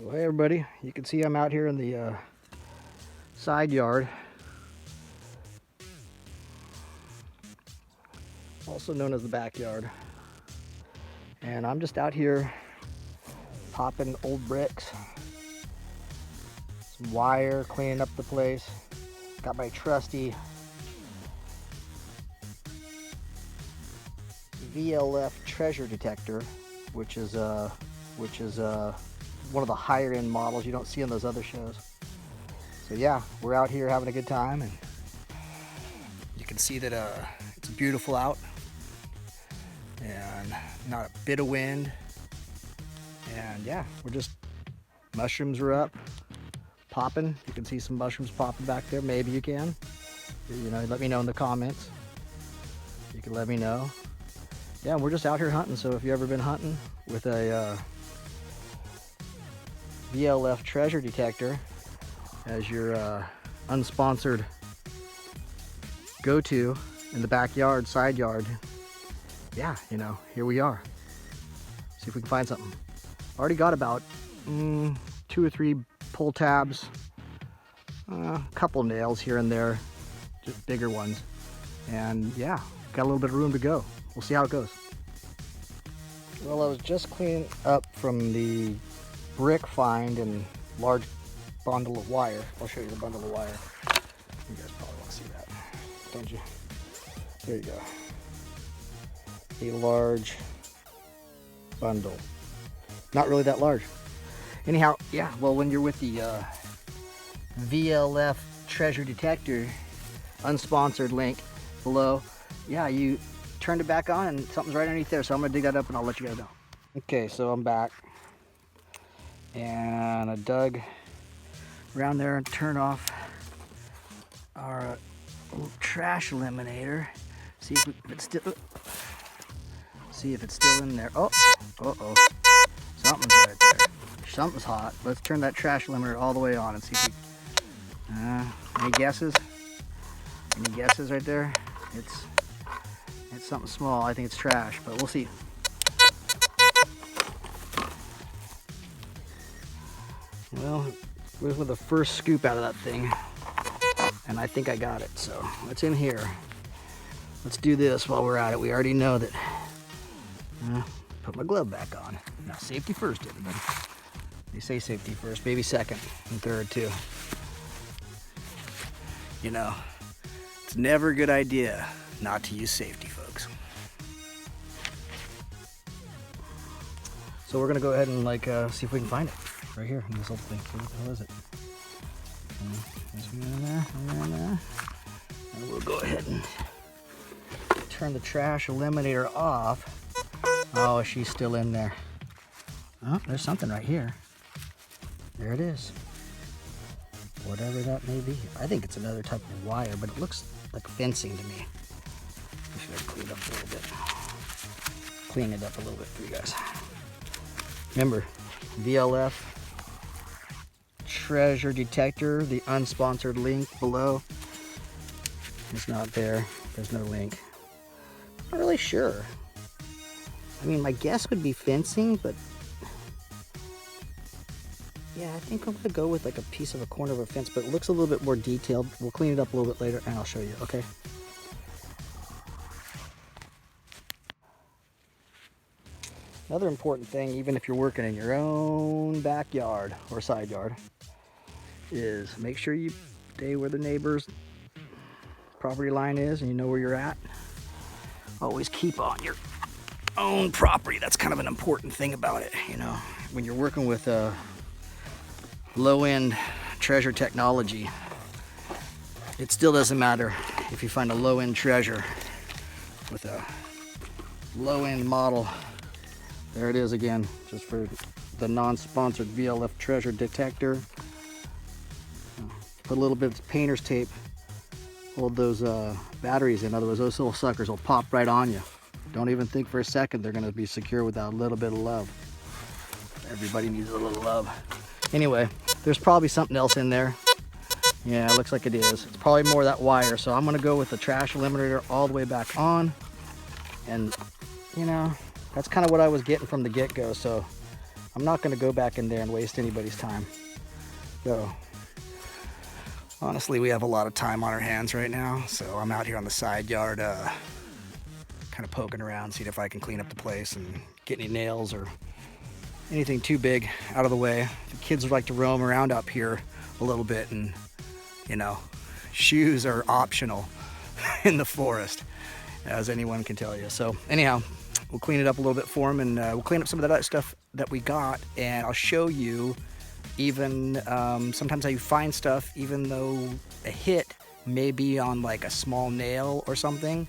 So hey everybody, you can see I'm out here in the side yard, also known as the backyard, and I'm just out here popping old bricks, some wire, cleaning up the place. Got my trusty VLF treasure detector, which is one of the higher end models you don't see on those other shows. So yeah, we're out here having a good time, and you can see that it's beautiful out and not a bit of wind. And yeah, mushrooms are up, popping. You can see some mushrooms popping back there. Maybe you can. You know, let me know in the comments. You can let me know. Yeah, we're just out here hunting. So if you've ever been hunting with a VLF treasure detector as your unsponsored go-to in the backyard, side yard, yeah, you know, here we are. See if we can find something. Already got about 2 or 3 pull tabs, a couple nails here and there, just bigger ones, and yeah, got a little bit of room to go. We'll see how it goes. Well, I was just cleaning up from the brick find and large bundle of wire. I'll show you the bundle of wire. You guys probably want to see that, don't you? There you go. A large bundle. Not really that large. Anyhow, yeah, well, when you're with the VLF treasure detector, unsponsored link below, yeah, you turned it back on and something's right underneath there, so I'm gonna dig that up and I'll let you guys know. Okay, so I'm back, and I dug around there and turned off our little trash eliminator. See if it's still in there. Oh, uh-oh, something's right there. Something's hot. Let's turn that trash eliminator all the way on and see if we, any guesses? Any guesses right there? It's something small. I think it's trash, but we'll see. Well, this was the first scoop out of that thing, and I think I got it. So what's in here? Let's do this while we're at it. We already know that. Put my glove back on. Now, safety first, everybody. They say safety first, maybe second and third too. You know, it's never a good idea not to use safety, folks. So we're gonna go ahead and see if we can find it right here in this little thing. What the hell is it? And we'll go ahead and turn the trash eliminator off. Oh, she's still in there. Oh, there's something right here. There it is. Whatever that may be. I think it's another type of wire, but it looks like fencing to me. I should clean it up a little bit. Clean it up a little bit for you guys. Remember, VLF treasure detector, the unsponsored link below. It's not there. There's no link. I'm not really sure. I mean, my guess would be fencing, but yeah, I think I'm gonna go with like a piece of a corner of a fence, but it looks a little bit more detailed. We'll clean it up a little bit later and I'll show you, okay? Another important thing, even if you're working in your own backyard or side yard, is make sure you stay where the neighbor's property line is and you know where you're at. Always keep on your own property. That's kind of an important thing about it, you know. When you're working with low-end treasure technology, it still doesn't matter if you find a low-end treasure with a low-end model. There it is again, just for the non-sponsored VLF treasure detector. Put a little bit of painter's tape, hold those batteries in. Otherwise, those little suckers will pop right on you. Don't even think for a second they're gonna be secure without a little bit of love. Everybody needs a little love. Anyway, there's probably something else in there. Yeah, it looks like it is. It's probably more of that wire. So I'm gonna go with the trash eliminator all the way back on. And you know, that's kind of what I was getting from the get-go. So I'm not going to go back in there and waste anybody's time. So honestly, we have a lot of time on our hands right now, so I'm out here on the side yard kind of poking around, seeing if I can clean up the place and get any nails or anything too big out of the way. The kids would like to roam around up here a little bit, and you know, shoes are optional in the forest, as anyone can tell you. So anyhow, we'll clean it up a little bit for them, and we'll clean up some of that other stuff that we got, and I'll show you even sometimes how you find stuff even though a hit may be on like a small nail or something,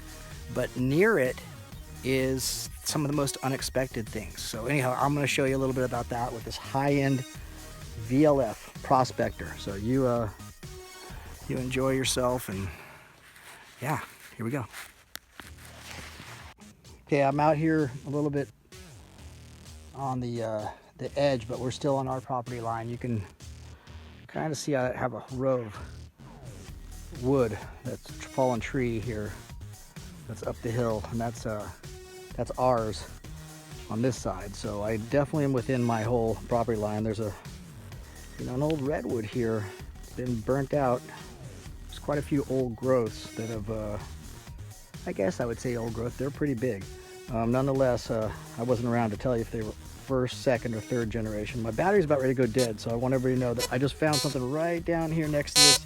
but near it is some of the most unexpected things. So anyhow, I'm going to show you a little bit about that with this high-end VLF prospector. So you enjoy yourself, and yeah, here we go. Okay, I'm out here a little bit on the edge, but we're still on our property line. You can kind of see I have a row of wood, that's fallen tree here that's up the hill, and that's ours on this side. So I definitely am within my whole property line. There's an old redwood here, been burnt out. There's quite a few old growths that have I guess I would say old growth. They're pretty big. Nonetheless, I wasn't around to tell you if they were first, second, or third generation. My battery's about ready to go dead, so I want everybody to know that I just found something right down here next to this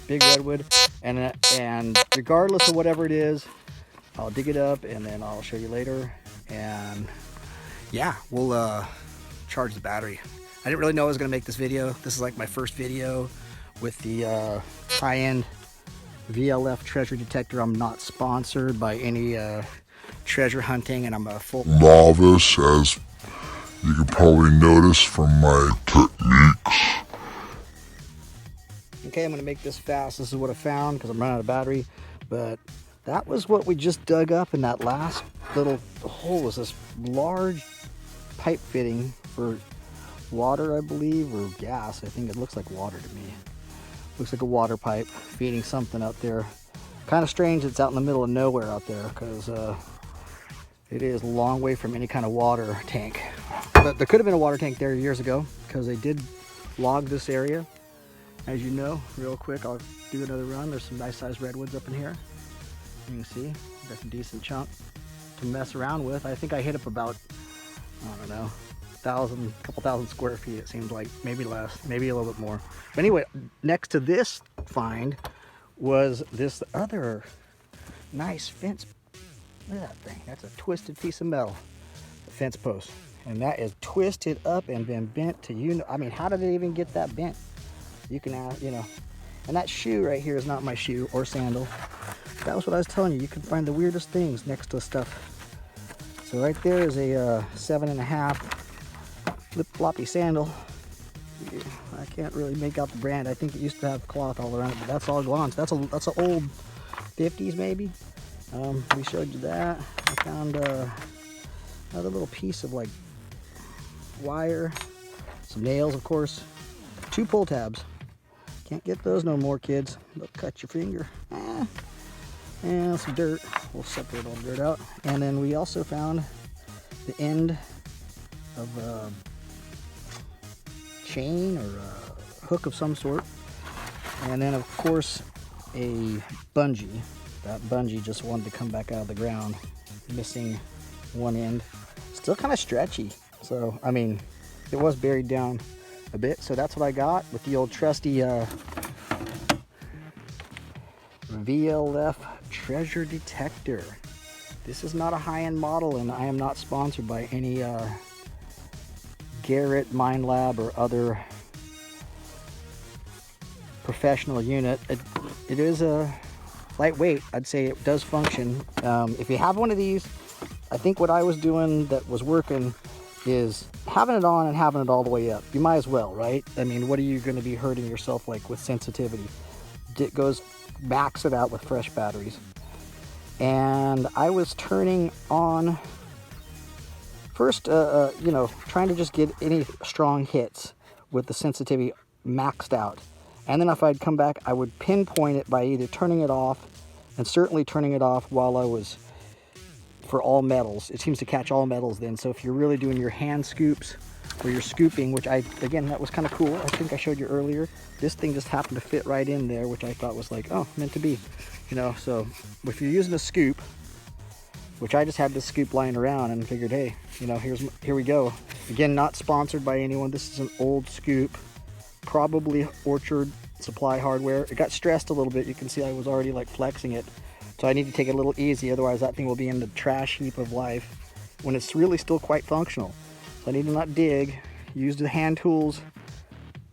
big redwood, and regardless of whatever it is, I'll dig it up and then I'll show you later, and yeah, we'll charge the battery. I didn't really know I was going to make this video. This is like my first video with the high-end VLF treasure detector. I'm not sponsored by any treasure hunting, and I'm a full novice, as you can probably notice from my techniques. Okay, I'm going to make this fast. This is what I found because I'm running out of battery, but that was what we just dug up in that last little hole. Was this large pipe fitting for water, I believe, or gas. I think it looks like water to me. Looks like a water pipe feeding something out there. Kind of strange it's out in the middle of nowhere out there, because it is a long way from any kind of water tank. But there could have been a water tank there years ago, because they did log this area. As you know, real quick, I'll do another run. There's some nice sized redwoods up in here. You can see, got some decent chunk to mess around with. I think I hit up about, I don't know, couple thousand square feet, it seems like. Maybe less, maybe a little bit more. But anyway, next to this find was this other nice fence. Look at that thing. That's a twisted piece of metal, a fence post. And that is twisted up and been bent to, I mean, how did it even get that bent? You can, and that shoe right here is not my shoe or sandal. That was what I was telling you. You can find the weirdest things next to stuff. So right there is a 7.5 flip-floppy sandal. I can't really make out the brand. I think it used to have cloth all around it, but that's all gone. So that's an old 50s maybe. We showed you that. I found another little piece of like wire, some nails, of course, 2 pull tabs. Can't get those no more, kids. They'll cut your finger. And some dirt. We'll separate all the dirt out. And then we also found the end of a chain or a hook of some sort. And then, of course, a bungee. That bungee just wanted to come back out of the ground, missing one end. Still kind of stretchy. So, I mean, it was buried down a bit. So that's what I got with the old trusty VLF treasure detector. This is not a high-end model, and I am not sponsored by any Garrett, Mine Lab, or other professional unit. It is a lightweight. I'd say it does function. If you have one of these, I think what I was doing that was working is having it on and having it all the way up. You might as well, right? I mean, what are you going to be hurting yourself like with sensitivity? It goes, max it out with fresh batteries. And I was turning on first, trying to just get any strong hits with the sensitivity maxed out. And then if I'd come back, I would pinpoint it by either turning it off, and certainly turning it off while I was, for all metals. It seems to catch all metals then. So if you're really doing your hand scoops where you're scooping, which again, that was kind of cool. I think I showed you earlier. This thing just happened to fit right in there, which I thought was like, oh, meant to be, you know. So if you're using a scoop, which I just had this scoop lying around and figured, hey, you know, here we go. Again, not sponsored by anyone. This is an old scoop, probably Orchard Supply hardware. It got stressed a little bit. You can see I was already like flexing it. So I need to take it a little easy, otherwise that thing will be in the trash heap of life when it's really still quite functional. So I need to not dig, use the hand tools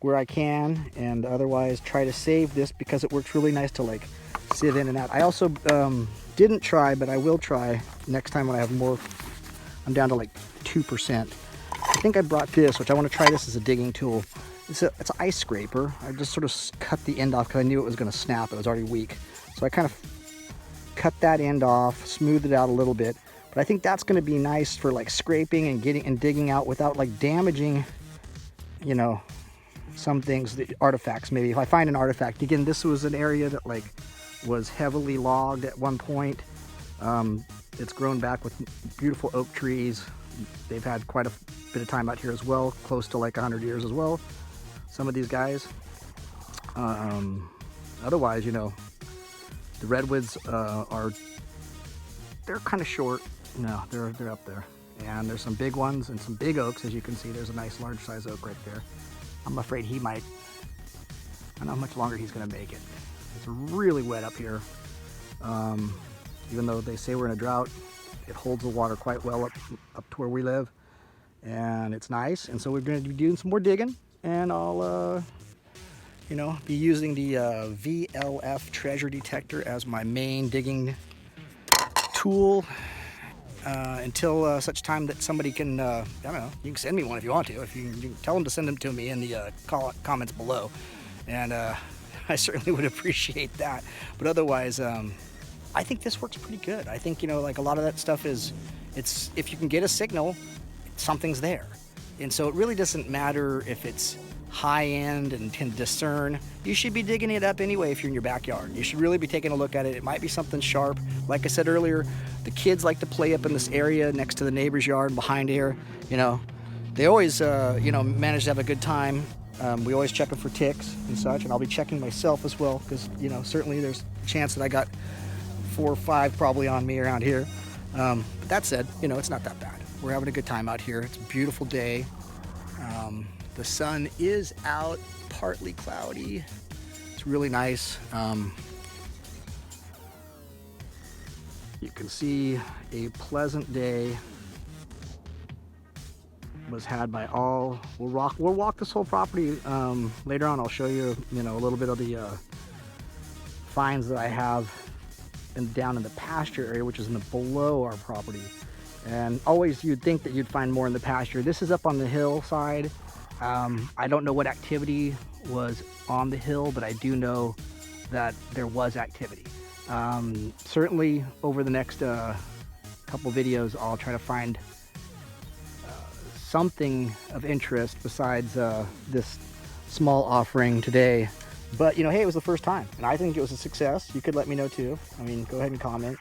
where I can, and otherwise try to save this because it works really nice to like sieve in and out. I also didn't try, but I will try next time when I have more. I'm down to like 2%. I think I brought this, which I want to try this as a digging tool. It's an ice scraper. I just sort of cut the end off because I knew it was going to snap. It was already weak. So I kind of cut that end off, smoothed it out a little bit. But I think that's going to be nice for like scraping and getting and digging out without like damaging, you know, some things, the artifacts. Maybe if I find an artifact. Again, this was an area that like was heavily logged at one point. It's grown back with beautiful oak trees. They've had quite a bit of time out here as well, close to like 100 years as well, some of these guys. Otherwise, you know, the redwoods they're kind of short. No, they're up there. And there's some big ones and some big oaks, as you can see. There's a nice large size oak right there. I'm afraid he might, I don't know how much longer he's gonna make it. It's really wet up here. Even though they say we're in a drought, it holds the water quite well up to where we live. And it's nice. And so we're gonna be doing some more digging, and I'll, you know, be using the VLF treasure detector as my main digging tool until such time that somebody can, I don't know, you can send me one if you want to. If you can tell them to send them to me in the comments below. And I certainly would appreciate that. But otherwise, I think this works pretty good. I think, you know, like a lot of that stuff is, it's, if you can get a signal, something's there. And so it really doesn't matter if it's high end and can discern. You should be digging it up anyway if you're in your backyard. You should really be taking a look at it. It might be something sharp. Like I said earlier, the kids like to play up in this area next to the neighbor's yard behind here. You know, they always, you know, manage to have a good time. We always check for ticks and such, and I'll be checking myself as well because, you know, certainly there's a chance that I got 4 or 5 probably on me around here. But that said, you know, it's not that bad. We're having a good time out here. It's a beautiful day. The sun is out, partly cloudy. It's really nice. You can see a pleasant day was had by all. We'll walk this whole property later on. I'll show you, you know, a little bit of the finds that I have down in the pasture area, which is below our property. And always you'd think that you'd find more in the pasture. This is up on the hillside. I don't know what activity was on the hill, but I do know that there was activity. Certainly over the next couple videos, I'll try to find something of interest besides this small offering today. But, you know, hey, it was the first time, and I think it was a success. You could let me know too. I mean, go ahead and comment.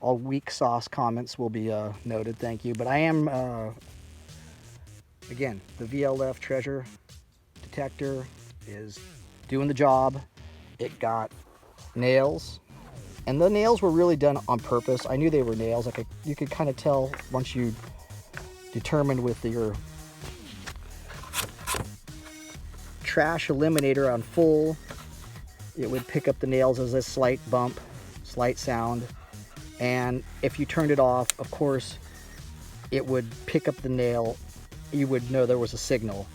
All weak sauce comments will be noted, thank you. But I am, again, the VLF treasure detector is doing the job. It got nails, and the nails were really done on purpose. I knew they were nails. Like you could kind of tell once you determined with your trash eliminator on full, it would pick up the nails as a slight bump, slight sound. And if you turned it off, of course, it would pick up the nail. You would know there was a signal.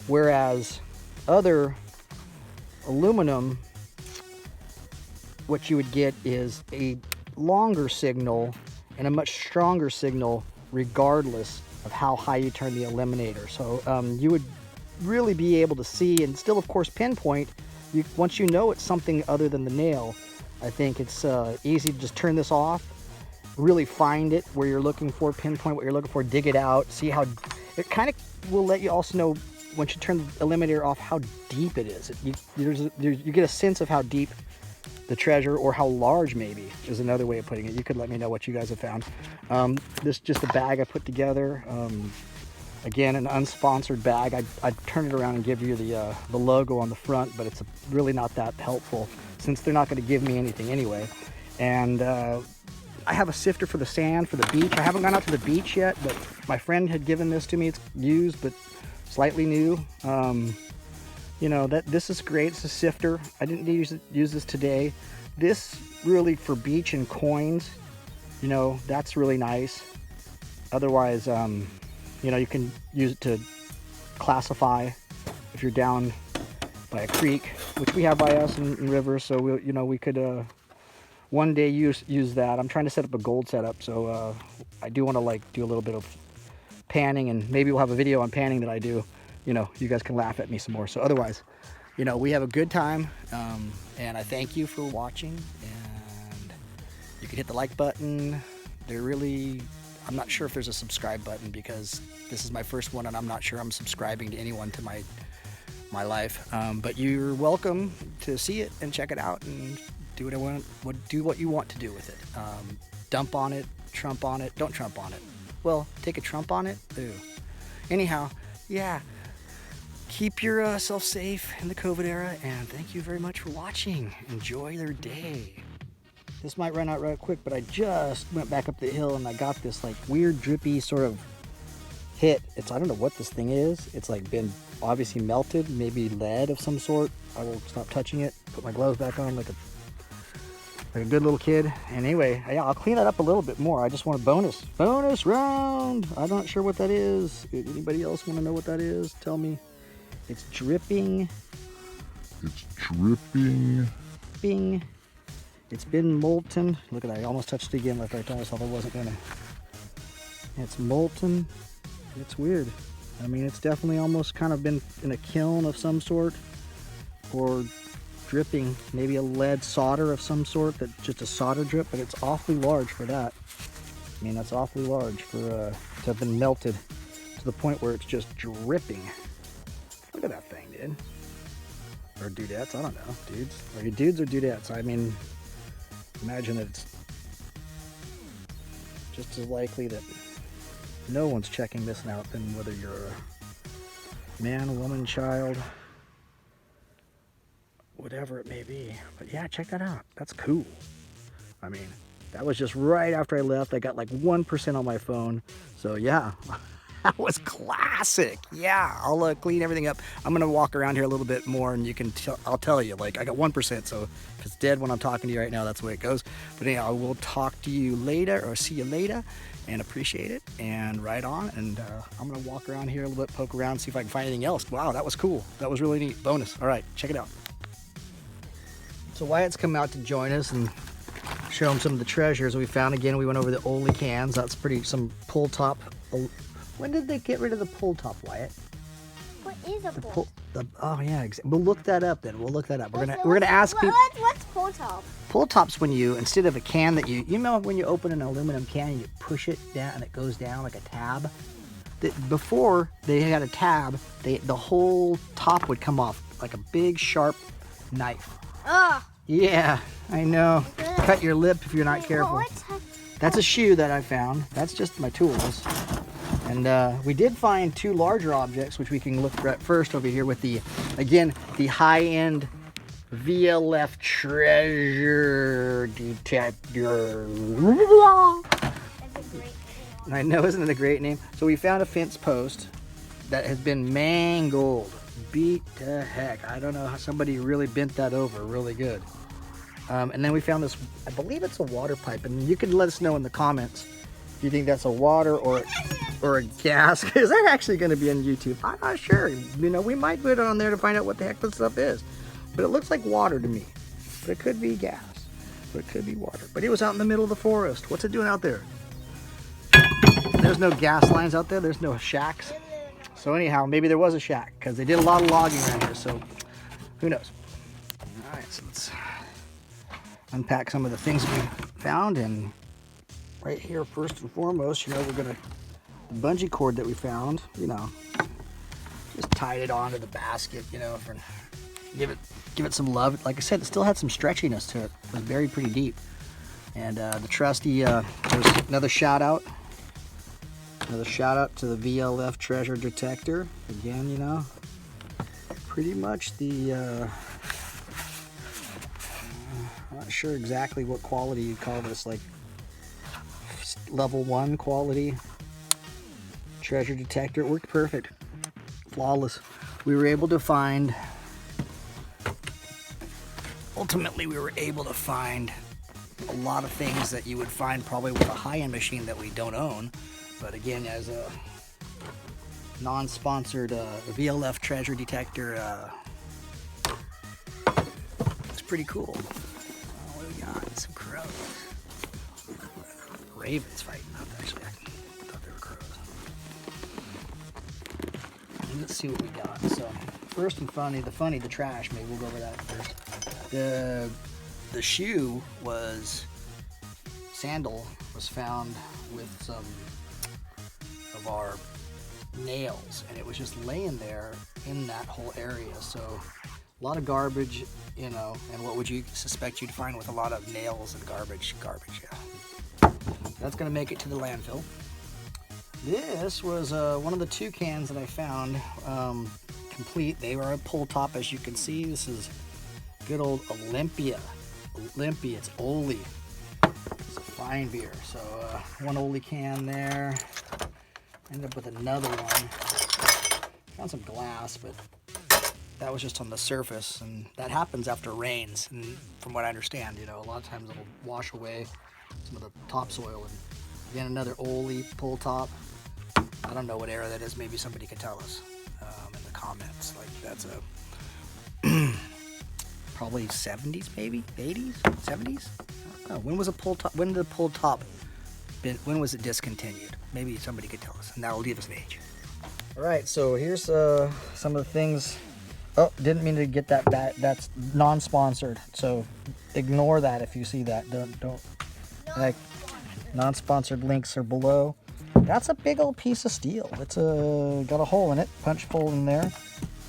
Whereas other aluminum, what you would get is a longer signal and a much stronger signal regardless of how high you turn the eliminator. So you would really be able to see and still, of course, pinpoint. Once you know it's something other than the nail, I think it's easy to just turn this off, really find it where you're looking for, pinpoint what you're looking for, dig it out, see how, it kind of will let you also know once you turn the eliminator off how deep it is. You get a sense of how deep the treasure, or how large maybe, is another way of putting it. You could let me know what you guys have found. This is just a bag I put together. Again, an unsponsored bag. I'd turn it around and give you the logo on the front, but it's really not that helpful since they're not going to give me anything anyway. And I have a sifter for the sand for the beach. I haven't gone out to the beach yet, but my friend had given this to me. It's used, but slightly new. You know, this is great. It's a sifter. I didn't use this today. This really for beach and coins, you know, that's really nice. Otherwise, you know, you can use it to classify if you're down by a creek, which we have by us in rivers. So we could one day use that. I'm trying to set up a gold setup, so I do want to like do a little bit of panning, and maybe we'll have a video on panning that I do. You know, you guys can laugh at me some more. So otherwise, you know, we have a good time, and I thank you for watching. And you can hit the like button. I'm not sure if there's a subscribe button because this is my first one, and I'm not sure I'm subscribing to anyone to my life. But you're welcome to see it and check it out and do what you want to do with it. Dump on it, trump on it. Don't trump on it. Well, take a trump on it. Ooh. Anyhow, yeah. Keep yourself safe in the COVID era, and thank you very much for watching. Enjoy their day. This might run out right quick, but I just went back up the hill and I got this like weird drippy sort of hit. I don't know what this thing is. It's like been obviously melted, maybe lead of some sort. I will stop touching it, put my gloves back on like a good little kid. And anyway, yeah, I'll clean that up a little bit more. I just want a bonus round. I'm not sure what that is. Anybody else want to know what that is? Tell me. It's dripping. It's dripping. Bing. It's been molten. Look at that. I almost touched it again like I told myself I wasn't gonna. It's molten. It's weird. I mean, it's definitely almost kind of been in a kiln of some sort, or dripping, maybe a lead solder of some sort, that just a solder drip, but it's awfully large for that. I mean, that's awfully large for to have been melted to the point where it's just dripping. Look at that thing, dude. Or dudettes, I don't know. Dudes. Are you dudes or dudettes? I mean, imagine that it's just as likely that no one's checking this out than whether you're a man, woman, child, whatever it may be. But yeah, check that out. That's cool. I mean, that was just right after I left. I got like 1% on my phone. So yeah. That was classic. Yeah, I'll clean everything up. I'm gonna walk around here a little bit more, and I'll tell you. Like, I got 1%, so if it's dead when I'm talking to you right now, that's the way it goes. But anyhow, I will talk to you later, or see you later, and appreciate it. And right on. And I'm gonna walk around here a little bit, poke around, see if I can find anything else. Wow, that was cool. That was really neat. Bonus. All right, check it out. So Wyatt's come out to join us and show him some of the treasures we found. Again, we went over the Ole cans. That's some pull top. When did they get rid of the pull top, Wyatt? What is a pull? Oh yeah, we'll look that up then. We'll look that up. We're gonna ask people. What's pull top? Pull top's when you, instead of a can that you know when you open an aluminum can and you push it down and it goes down like a tab. Before they had a tab, the whole top would come off like a big sharp knife. Ugh. Yeah, I know. Cut your lip if you're not careful. That's a shoe that I found. That's just my tools. And we did find two larger objects, which we can look at first over here with the high-end VLF treasure detector. That's a great name. I know, isn't it a great name? So we found a fence post that has been mangled. Beat to heck. I don't know how somebody really bent that over really good. And then we found this, I believe it's a water pipe, and you can let us know in the comments if you think that's a water or a gas. Is that actually going to be on YouTube? I'm not sure. You know, we might put it on there to find out what the heck this stuff is. But it looks like water to me. But it could be gas. But it could be water. But it was out in the middle of the forest. What's it doing out there? There's no gas lines out there. There's no shacks. So anyhow, maybe there was a shack because they did a lot of logging around here. So who knows? All right, so let's unpack some of the things we found. And right here, first and foremost, you know, we're gonna bungee cord that we found. You know, just tied it onto the basket. You know, for give it some love. Like I said, it still had some stretchiness to it. It was buried pretty deep. And the trusty, there's another shout out Another shout out to the VLF treasure detector. Again, you know, pretty much the, I'm not sure exactly what quality you call this, like level 1 quality treasure detector. It worked perfect, flawless. We were able to find, ultimately we were able to find a lot of things that you would find probably with a high-end machine that we don't own. But again, as a non-sponsored VLF treasure detector, it's pretty cool. What do we got? Some crows. Ravens fighting up, actually. I thought they were crows. Let's see what we got. So, first and the trash. Maybe we'll go over that first. The shoe sandal was found with some of our nails, and it was just laying there in that whole area. So a lot of garbage, you know, and what would you suspect you'd find with a lot of nails and garbage, yeah. That's gonna make it to the landfill. This was one of the toucans that I found, complete. They were a pull top, as you can see. This is good old Olympia, it's Oli. It's a fine beer. So one Oli can there. Ended up with another one. Found some glass, but that was just on the surface, and that happens after rains. And from what I understand, you know, a lot of times it'll wash away some of the topsoil. And again, another Oli pull top. I don't know what era that is. Maybe somebody could tell us in the comments. Like, that's a probably 70s, maybe 80s, 70s. I don't know. When was a pull top? When did the pull top? When was it discontinued? Maybe somebody could tell us, and that'll give us an age. All right, so here's some of the things. Oh, didn't mean to get that back. That's non-sponsored, so ignore that if you see that. Don't. Like, non-sponsored links are below. That's a big old piece of steel. It's got a hole in it, punch hole in there.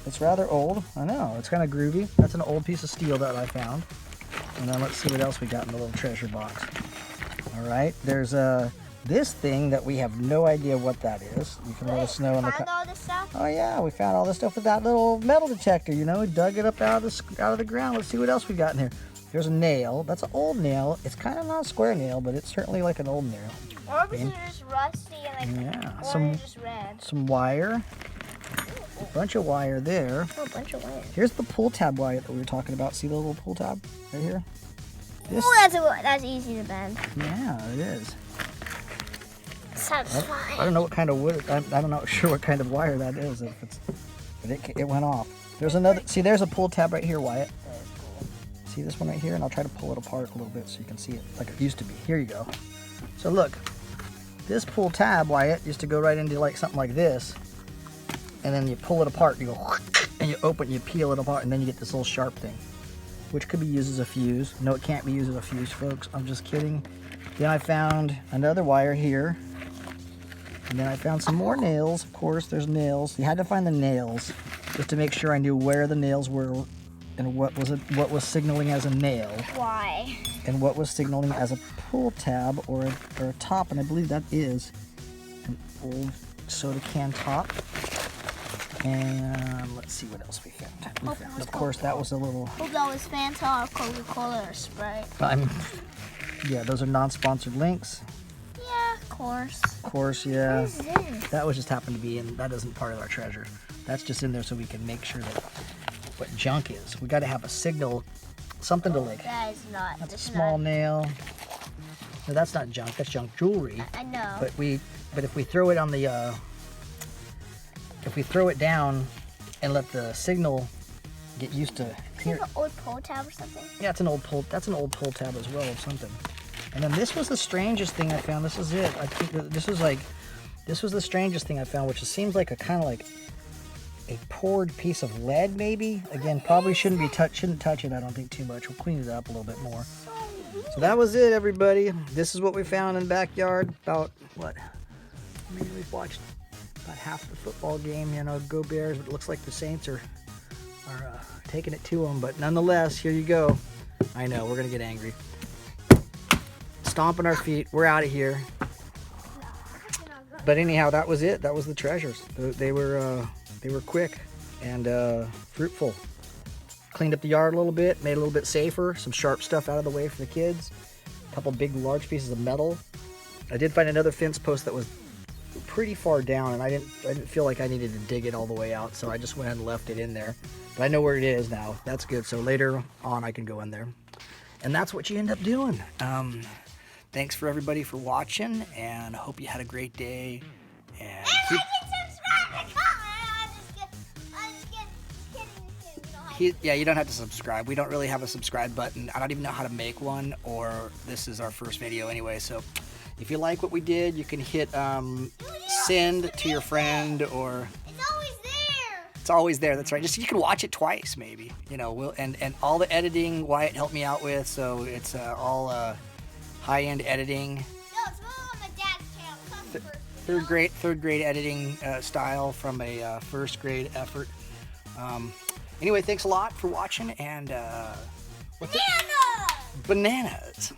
It's rather old. I know, it's kind of groovy. That's an old piece of steel that I found. And then let's see what else we got in the little treasure box. All right, there's this thing that we have no idea what that is. You can let us know in the comments. All this stuff? Oh yeah, we found all this stuff with that little metal detector. You know, we dug it up out of the ground. Let's see what else we got in here. There's a nail. That's an old nail. It's kind of not a square nail, but it's certainly like an old nail. Or was it just rusty and like, yeah, or just red? Some wire. A bunch of wire there. Oh, a bunch of wire. Here's the pull tab wire that we were talking about. See the little pull tab right here? This, Oh, that's easy to bend. yeah, it is. Satisfying. I don't know what kind of wood. I'm not sure what kind of wire that is. If it's, but it went off. There's another. See, there's a pull tab right here, Wyatt. See this one right here, and I'll try to pull it apart a little bit so you can see it like it used to be. Here you go. So look, this pull tab, Wyatt, used to go right into like something like this, and then you pull it apart. You go, and you open, you peel it apart, and then you get this little sharp thing, which could be used as a fuse. No, it can't be used as a fuse, folks. I'm just kidding. Then I found another wire here. And then I found some more nails. Of course, there's nails. You had to find the nails just to make sure I knew where the nails were and what was signaling as a nail. Why? And what was signaling as a pull tab or a top. And I believe that is an old soda can top. And let's see what else we found. Of course, that was a little... Hope that was Fanta or Coca-Cola or Sprite. Yeah, those are non-sponsored links. Yeah, of course. Of course, yeah. What is this? That was just happened to be in. That isn't part of our treasure. That's just in there so we can make sure that what junk is. We got to have a signal, something to like. That is not. That's a small nail. No, that's not junk. That's junk jewelry. I know. But if we throw it on the, if we throw it down and let the signal get used to. Is it an old pull tab or something? Yeah, it's an old pull. That's an old pull tab as well of something. And then this was the strangest thing I found. This is it. I think that this was the strangest thing I found, which seems like a kind of like a poured piece of lead, maybe. Again, probably shouldn't touch it. I don't think too much. We'll clean it up a little bit more. So that was it, everybody. This is what we found in the backyard. About what? I mean, we've watched about half the football game. You know, go Bears. But it looks like the Saints are taking it to them. But nonetheless, here you go. I know we're gonna get angry. Stomping our feet. We're out of here. But anyhow, that was it. That was the treasures. They were quick and fruitful. Cleaned up the yard a little bit, made it a little bit safer. Some sharp stuff out of the way for the kids. A couple big, large pieces of metal. I did find another fence post that was pretty far down, and I didn't feel like I needed to dig it all the way out, so I just went and left it in there. But I know where it is now. That's good. So later on, I can go in there, and that's what you end up doing. Thanks for everybody for watching, and I hope you had a great day. And like and subscribe and comment. I'm just kidding. yeah, you don't have to subscribe. We don't really have a subscribe button. I don't even know how to make one, or this is our first video anyway. So if you like what we did, you can hit send to your friend, or It's always there. it's always there. That's right. Just you can watch it twice, maybe. You know, and all the editing Wyatt helped me out with, so it's all high-end editing. No, it's all on my dad's channel. It's not the first. Third grade editing style from a first grade effort. Anyway, thanks a lot for watching, and Banana! bananas.